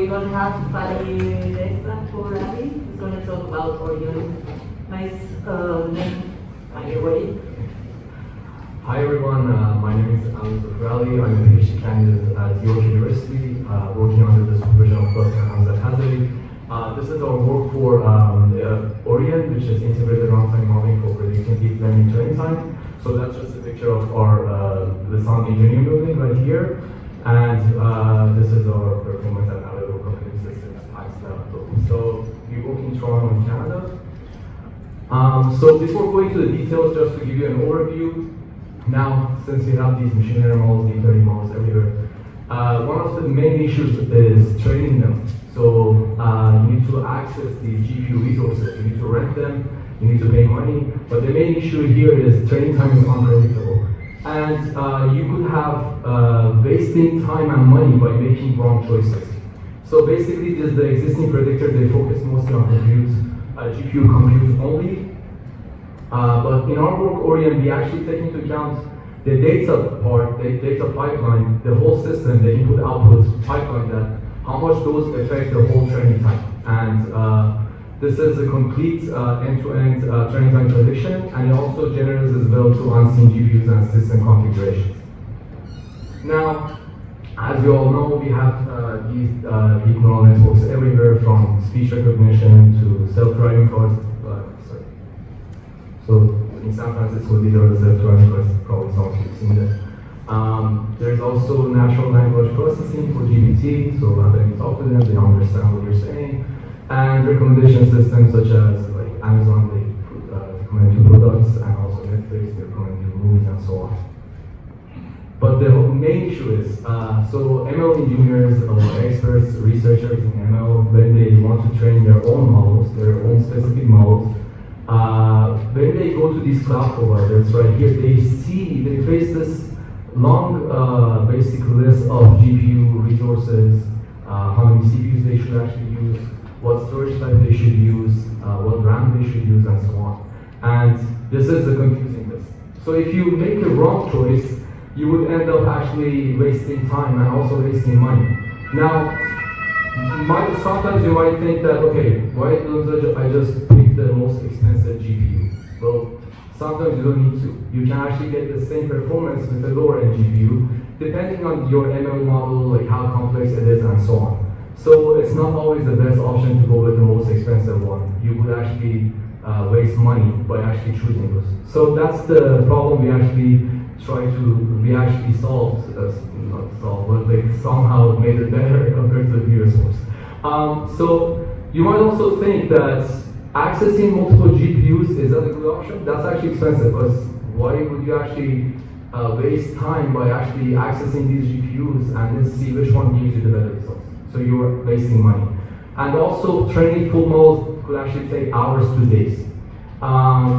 going to have Alireza Pourali, who's going to talk about ORION. Nice name, by the way. Hi everyone, my name is Alireza Pourali. I'm a PhD candidate at York University, working under the supervision of Dr. Hamzeh Khazaei. This is our work for ORION, which is integrated runtime modeling for predicting deep learning training time. So that's just a picture of our the sound engineering building right here. And this is our performance and analytical computing systems ICPE. So we work in Toronto in Canada. So before going to the details, just to give you an overview, now since we have these machine learning models, deep learning models everywhere, one of the main issues is training them. So you need to access these GPU resources, you need to rent them, you need to pay money, but the main issue here is training time is unpredictable. And you could have wasting time and money by making wrong choices. So basically, the existing predictors, they focus mostly on GPU compute only. But in our work, ORION, we actually take into account the data part, the data pipeline, the whole system, the input-output pipeline, that how much those affect the whole training time. And this is a complete end-to-end training time prediction, and it also generates as well to unseen GPUs and system configurations. Now, as you all know, we have these deep neural networks everywhere, from speech recognition to self-driving cars. So in San Francisco, these are the self-driving cars, probably some of you have seen that. There's also natural language processing for GPT, so when you talk to them, they understand what you're saying. And recommendation systems such as like Amazon, they recommend you products, and also Netflix, they recommend you movies and so on. But the main issue is, so ML engineers or experts, researchers in ML, when they want to train their own models, their own specific models, when they go to these cloud providers right here, they face this long basic list of GPU resources, how many CPUs they should actually use, what storage type they should use, what RAM they should use, and so on. And this is a confusing list. So if you make a wrong choice, you would end up actually wasting time and also wasting money. Now, sometimes you might think that, okay, why don't I just pick the most expensive GPU? Well, sometimes you don't need to. You can actually get the same performance with a lower end GPU, depending on your ML model, like how complex it is, and so on. So it's not always the best option to go with the most expensive one. You would actually waste money by actually choosing those. So that's the problem we actually solved, not solved, but like somehow made it better compared to the previous ones. So you might also think that accessing multiple GPUs is that a good option? That's actually expensive, because why would you actually waste time by actually accessing these GPUs and then see which one gives you the better results? So you're wasting money. And also, training full models could actually take hours to days.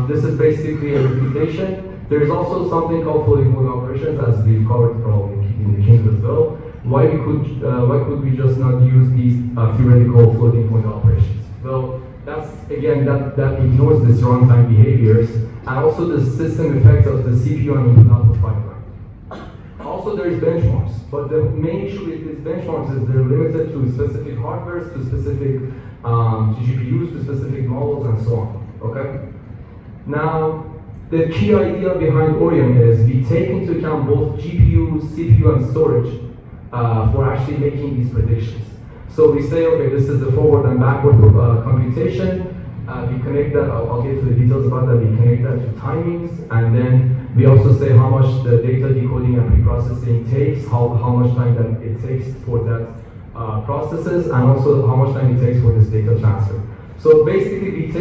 This is basically a reputation. There's also something called floating point operations, as we've covered probably in the Kings as well. Why could we just not use these theoretical floating point operations? Well, that's again that ignores this runtime behaviors and also the system effects of the CPU and input-output pipeline. Also, there is benchmarks, but the main issue with these benchmarks is they're limited to specific hardwares, to specific GPUs, to specific models, and so on. Okay. Now, the key idea behind ORION is we take into account both GPU, CPU, and storage for actually making these predictions. So we say, okay, this is the forward and backward computation. We connect that, I'll get to the details about that, we connect that to timings, and then we also say how much the data decoding and preprocessing takes, how much time that it takes for that processes, and also how much time it takes for this data transfer. So basically, we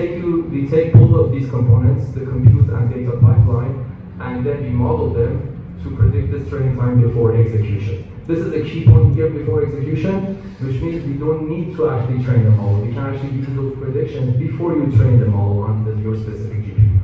take both of these components, the compute and data pipeline, and then we model them to predict this training time before execution. This is the key point here before execution, which means we don't need to actually train the model. We can actually use those predictions before you train the model on your specific GPU.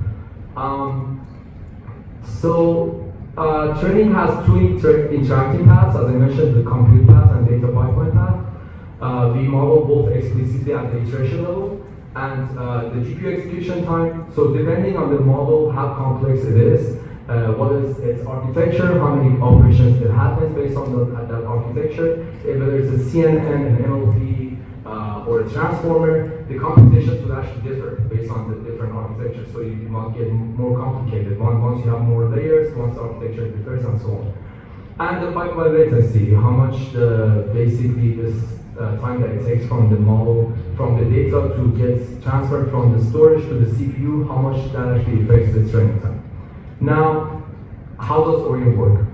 Training has two interacting paths, as I mentioned, the compute path and data pipeline path. We model both explicitly at the iteration level and the GPU execution time. So depending on the model, how complex it is, what is its architecture, how many operations it happens based on that architecture, whether it's a CNN, an NLP, or a transformer, the computations will actually differ based on the different architectures. So you might get more complicated once you have more layers, once the architecture differs, and so on. And the pipeline latency, how much basically this time that it takes from the model, from the data to get transferred from the storage to the CPU, how much that actually affects the training time. Now, how does ORION work?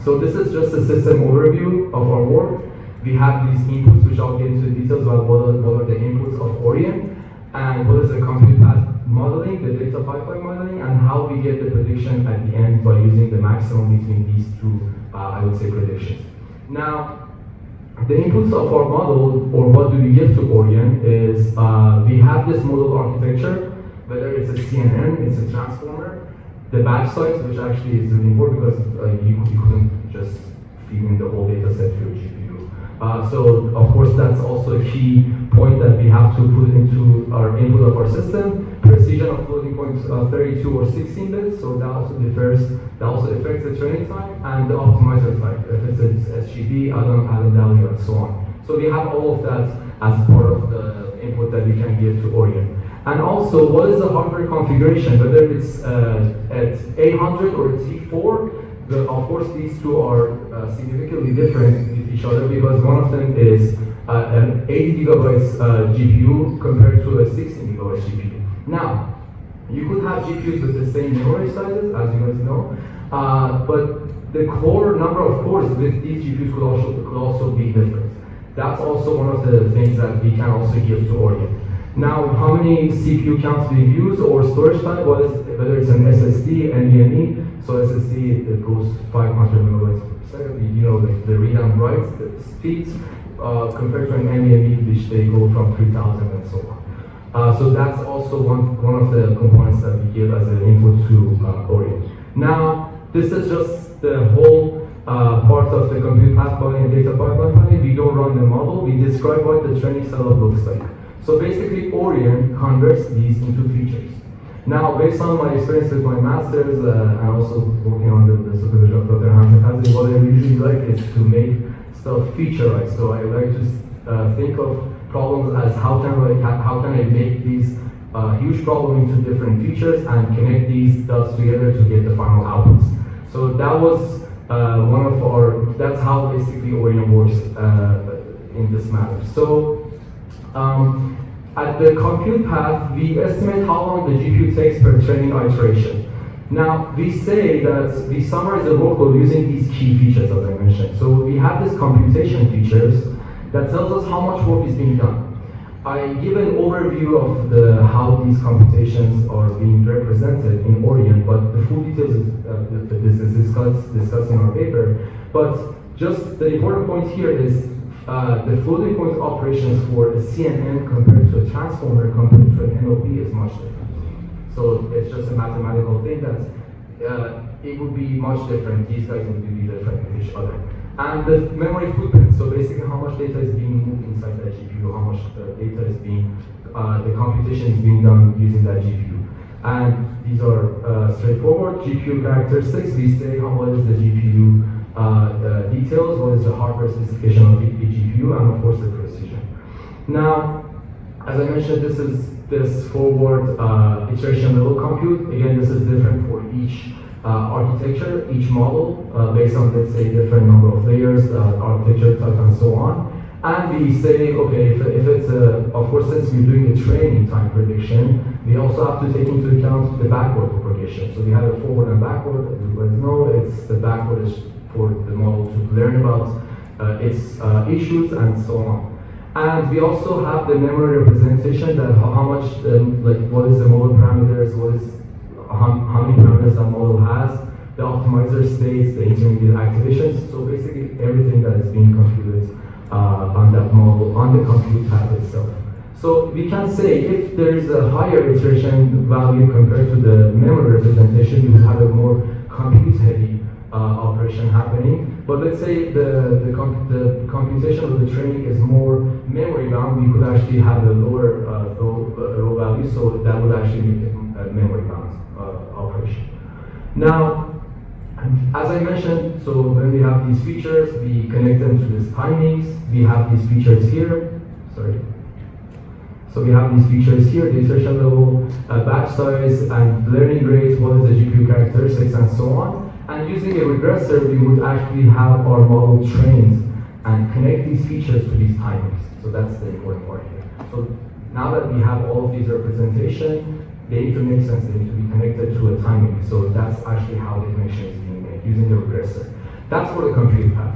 So this is just a system overview of our work. We have these inputs, which I'll get into details about what are the inputs of ORION, and what is the compute path modeling, the data pipeline modeling, and how we get the prediction at the end by using the maximum between these two, I would say, predictions. Now, the inputs of our model, or what do we give to ORION, is we have this model architecture, whether it's a CNN, it's a transformer, the batch size, which actually is really important because you couldn't just feed in the whole data set to your GPU. So, of course, that's also a key point that we have to put into our input of our system. Precision of floating points 32 or 16 bits, so that also differs, that also affects the training time, and the optimizer type, if it's an SGD, added value, and so on. So we have all of that as part of the input that we can give to ORION. And also, what is the hardware configuration, whether it's at 800 or T4, of course, these two are significantly different with each other because one of them is an 80 gigabytes GPU compared to a 16 gigabyte GPU. Now, you could have GPUs with the same memory sizes, as you guys know, but the core number of cores with these GPUs could also be different. That's also one of the things that we can also give to ORION. Now, how many CPU counts we use or storage type, whether it's an SSD, NVMe, so SSD, it goes 500 megabytes per second, you know, the read and write speeds, compared to an NVMe, which they go from 3000 and so on. So that's also one of the components that we give as an input to ORION. Now, this is just the whole part of the compute path planning and data pipeline planning. We don't run the model, we describe what the training setup looks like. So basically, ORION converts these into features. Now, based on my experience with my master's and also working on the supervision of Dr. Hamzeh, what I usually like is to make stuff featureized. So I like to think of problems as how can I make these huge problem into different features and connect these dots together to get the final outputs. So that was that's how basically ORION works in this matter. So at the compute path, we estimate how long the GPU takes per training iteration. Now, we say that we summarize the workload using these key features, as I mentioned. So we have these computation features that tells us how much work is being done. I give an overview of how these computations are being represented in ORION, but the full details is discussed in our paper. But just the important point here is the floating point operations for a CNN compared to a transformer compared to an NLP is much different. So it's just a mathematical thing that it would be much different. These guys would be different with each other. And the memory footprint, so basically how much data is being moved inside that GPU, how much data is being, the computation is being done using that GPU. And these are straightforward. GPU characteristics, we say what is the GPU details, what is the hardware specification of the GPU, and of course the precision. Now, as I mentioned, this is this forward iteration level compute. Again, this is different for each architecture, each model, based on, let's say, different number of layers, architecture type, and so on. And we say, okay, if it's of course, since we're doing the training time prediction, we also have to take into account the backward propagation. So we have a forward and backward. As you guys know, it's the backward is for the model to learn about its issues and so on. And we also have the memory representation, that how much, what is the model parameters, how many parameters that model has, the optimizer states, the intermediate activations, so basically everything that is being computed on that model, on the compute path itself. So we can say if there is a higher iteration value compared to the memory representation, you will have a more compute-heavy operation happening. But let's say the computation of the training is more memory bound, we could actually have a lower row value, so that would actually be a memory bound operation. Now, as I mentioned, so when we have these features, we connect them to these timings. We have these features here. Sorry. So we have these features here: the iteration level, batch size, and learning rate. What is the GPU characteristics, and so on. And using a regressor, we would actually have our model trained and connect these features to these timings. So that's the important part here. So now that we have all of these representation, they need to make sense. They need to be connected to a timing. So that's actually how the connection is being made using the regressor. That's for the compute path.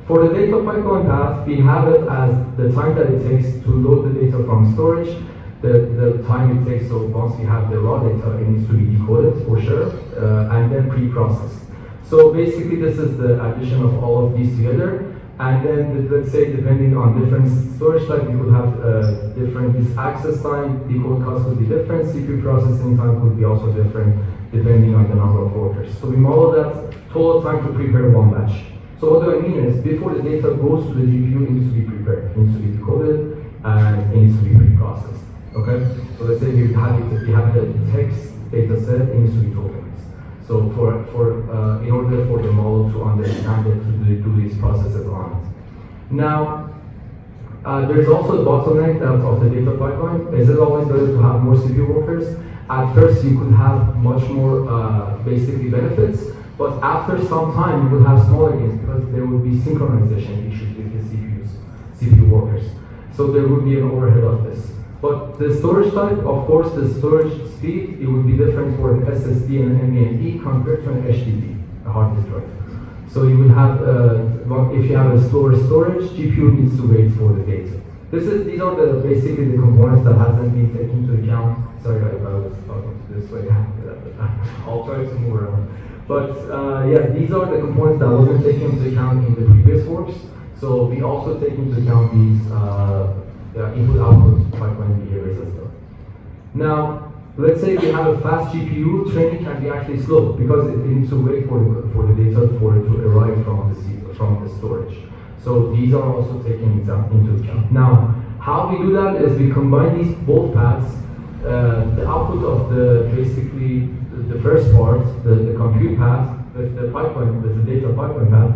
For the data pipeline path, we have it as the time that it takes to load the data from storage, the time it takes, so once we have the raw data, it needs to be decoded for sure, and then pre-processed. So basically this is the addition of all of these together, and then let's say depending on different storage type, we could have different, this access time, decode cost could be different, CPU processing time could be also different depending on the number of workers. So we model that total time to prepare one batch. So what do I mean is, before the data goes to the GPU, it needs to be prepared, it needs to be decoded, and it needs to be pre-processed. Okay? So let's say we have the text data set, it needs to be tokenized. So in order for the model to understand it, to do these processes on it. Now, there's also a bottleneck of the data pipeline. Is it always better to have more CPU workers? At first, you could have much more basically benefits, but after some time, you will have smaller gains because there will be synchronization issues with the CPU workers. So there will be an overhead of this. But the storage type, of course, the storage speed, it would be different for an SSD and an NVMe compared to an HDD, a hard disk drive. So you will have, if you have a slower storage, GPU needs to wait for the data. These are basically the components that hasn't been taken into account. Sorry, I was talking this way. I'll try to move around. But yeah, these are the components that wasn't taken into account in the previous works. So we also take into account these input-output pipeline behaviors as well. Now, let's say we have a fast GPU, training can be actually slow because it needs to wait for the data for it to arrive from the storage. So these are also taken into account. Now, how we do that is we combine these both paths. The output of basically the first part, the compute path, with the pipeline, with the data pipeline path,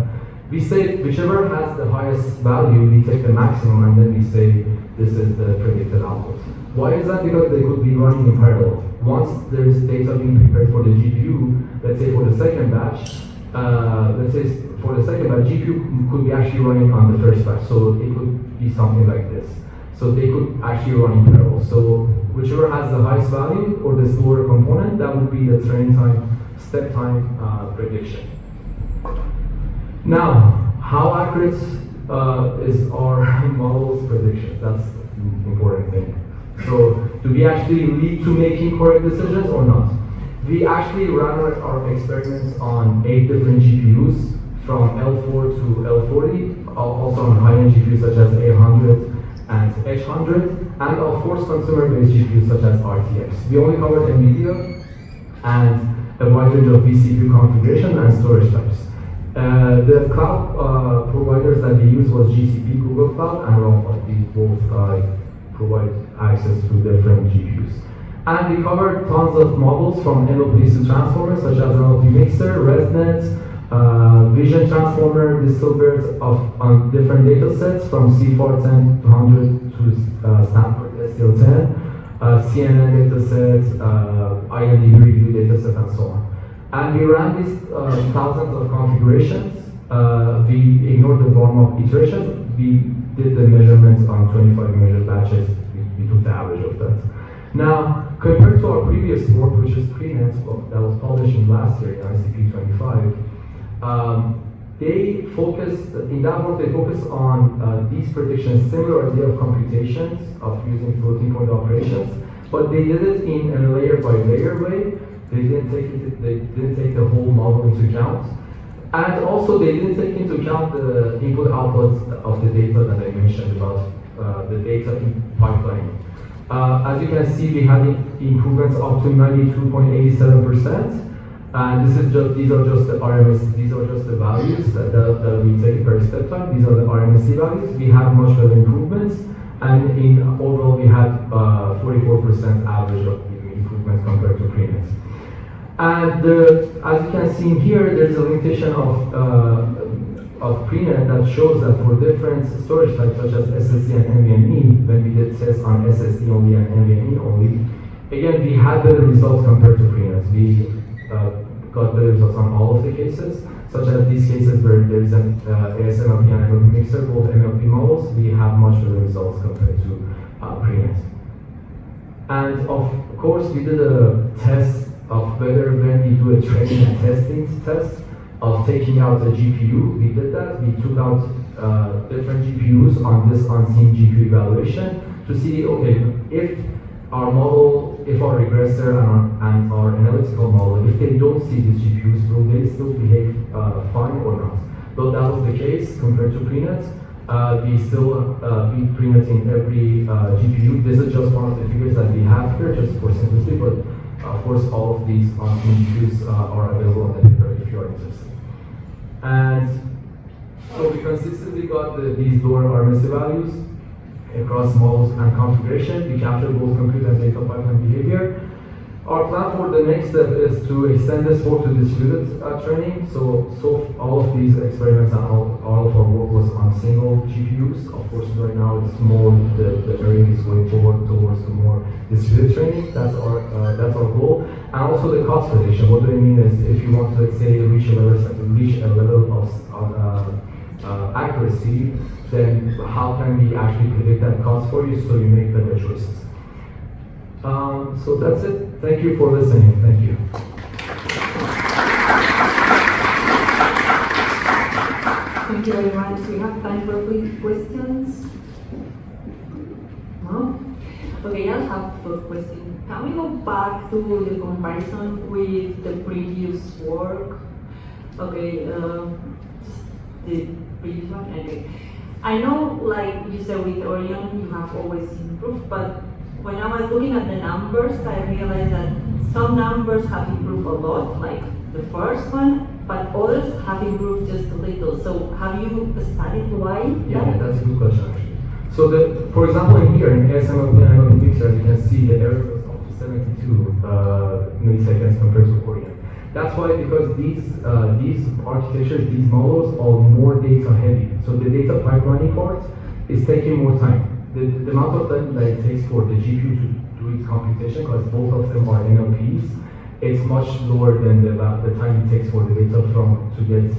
we say whichever has the highest value, we take the maximum, and then we say this is the predicted output. Why is that? Because they could be running in parallel. Once there is data being prepared for the GPU, let's say for the second batch, GPU could be actually running on the first batch, so it could be something like this. So they could actually run in parallel. So whichever has the highest value or the slower component, that would be the training time, step time prediction. Now, how accurate is our model's predictions? That's the important thing. So, do we actually lead to making correct decisions or not? We actually ran our experiments on 8 different GPUs, from L4 to L40, also on high-end GPUs such as A100 and H100, and of course consumer-based GPUs such as RTX. We only covered NVIDIA and a wide range of vCPU configuration and storage types. The cloud providers that we used was GCP, Google Cloud, and Runtime. These both provide access to different GPUs. And we covered tons of models from NLPs to transformers, such as NLP Mixer, ResNet, Vision Transformer, Distilbert on different data sets from C410 to 100 to Stanford STL10, CNN dataset, IMD review dataset, and so on. And we ran these thousands of configurations. We ignored the warm-up iterations. We did the measurements on 25 measured batches. We took the average of that. Now, compared to our previous work, which is PreNet, that was published in last year in ICPE 25, they focused on these predictions, similar idea of computations, of using floating point operations, but they did it in a layer by layer way. They didn't take the whole model into account. And also they didn't take into account the input output of the data that I mentioned about the data pipeline. As you can see, we had improvements up to 92.87%. And these are just the RMS, these are just the values that we take per step time. These are the RMSE values. We had much better improvements. And overall, we had 44% average of improvements compared to PreNet. And as you can see in here, there's a limitation of prenet that shows that for different storage types such as SSD and NVMe, when we did tests on SSD only and NVMe only, again, we had better results compared to prenet. We got better results on all of the cases, such as these cases where there is an ASMLP and MLP mixer, both MLP models, we have much better results compared to prenet. And of course, we did a test of whether when we do a training and testing test of taking out a GPU, we did that. We took out different GPUs on this unseen GPU evaluation to see, okay, if our model, if our regressor and our analytical model, if they don't see these GPUs, will they still behave fine or not? Though that was the case compared to prenet, we still beat prenet in every GPU. This is just one of the figures that we have here, just for simplicity, but of course all of these unseen GPUs are available on the paper if you are interested. And so we consistently got these lower RMSE values across models and configuration. We captured both compute and data pipeline behavior. Our plan for the next step is to extend this work to distributed training. So all of these experiments and all of our work was on single GPUs. Of course, right now it's more, the area is going towards the more distributed training. That's our goal. And also the cost prediction. What do I mean is if you want to, let's say, reach a level of accuracy, then how can we actually predict that cost for you so you make better choices? So that's it. Thank you for listening. Thank you. Thank you very much. We have time for quick questions. No? Okay, I'll have a question. Can we go back to the comparison with the previous work? Okay, the previous one. Okay. I know, like you said, with ORION, you have always improved, but when I was looking at the numbers, I realized that some numbers have improved a lot, like the first one, but others have improved just a little. So have you studied why? Yeah, that's a good question actually. So for example, in here, in ASMLP and MLP mixer, you can see the error was up to 72 milliseconds compared to ORION. That's why, because these architectures, these models are more data heavy. So the data pipelining part is taking more time. The amount of time that it takes for the GPU to do its computation, because both of them are NLPs, it's much lower than the time it takes for the data to get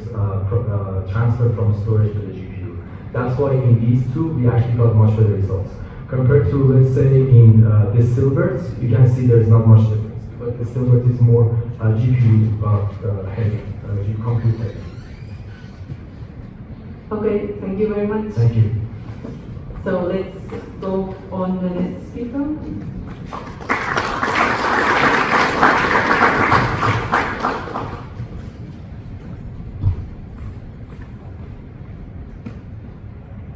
transferred from storage to the GPU. That's why in these two, we actually got much better results. Compared to, let's say, in this Silbert, you can see there's not much difference, because the Silbert is more GPU heavy, compute heavy. Okay, thank you very much. Thank you. So let's